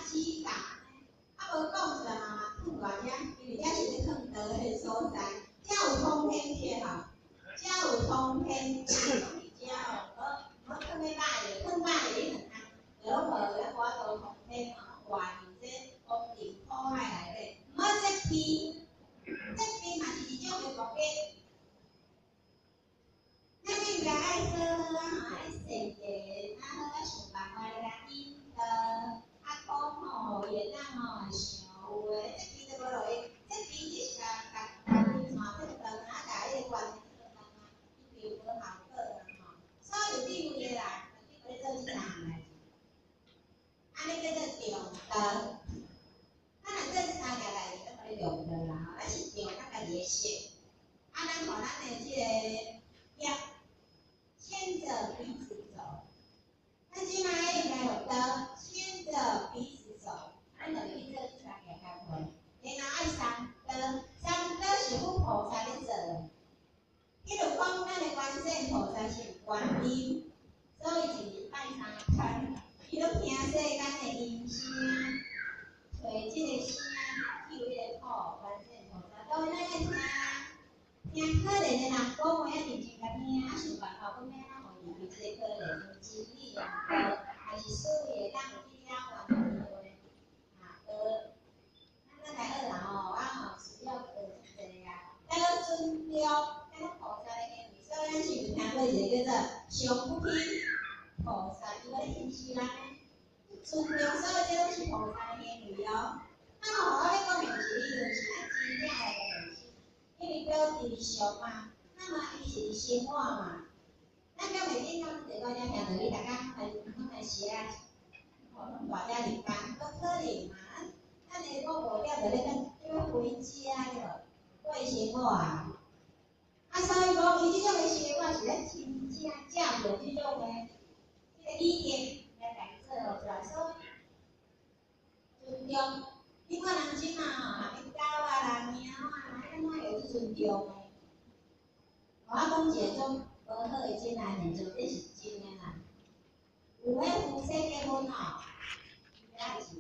指甲，无讲出来嘛忝偌遮，因为遮是咧忝倒迄个所在，遮有通天铁吼，遮有通天铁，遮哦，无忝咧摆咧，忝摆咧你两项，就拢无咧我通天吼，外面这风景破坏内底，毋好这边，这边嘛是一种的国家。 咱应该爱好好啊，爱善良，好好想办法来引导，讲吼，会当吼想有诶，这边都无落去，这边只是甲电线振动啊，甲迄个关节振动啊，伊就无效果啦吼。所以有智慧诶人，就要做即项代志，安尼叫做中道。咱若做即项代志，就可以中道啦吼，咱是中咱家己诶心，咱互咱诶即个业。 牵着彼此走，咱即摆应该有道，牵着彼此走，咱就去做即项嘅工作。然后爱三道，三道是阮菩萨咧做嘅。比如讲，咱嘅观世音菩萨是观音，所以就是拜三天。伊拢听世间嘅音声，找即个声，叫迄个土观世音菩萨，当然咱爱听啊。 听可怜的人讲话，一定真甲听，啊想办法讲要安怎互伊这个可怜用真理用道，还是所谓的当有力量完的话，咱来学啦吼，我吼需要学一个啊，咱要尊重咱菩萨的行为，所以咱是有听过一个叫做上不天菩萨，伊个形式咱尊重，所以这拢是菩萨的行为哦。那么我要讲的是，伊就是咱真正的。 因为表地上嘛，那么伊是生活嘛，咱表袂紧讲这个遮听到你大家拢来写啊，拢大家入班，都可能嘛。咱下晡无了就咧要回家了，过生活啊。啊，所以讲伊即种的生活是咧真正借着即种的这个理念来家己做落出来，所以尊重。你看人即嘛吼，人狗啊、人猫啊，安怎会去尊重的？我讲一个种无好的真爱现象，这是真的啦。有迄夫妻结婚吼，遐是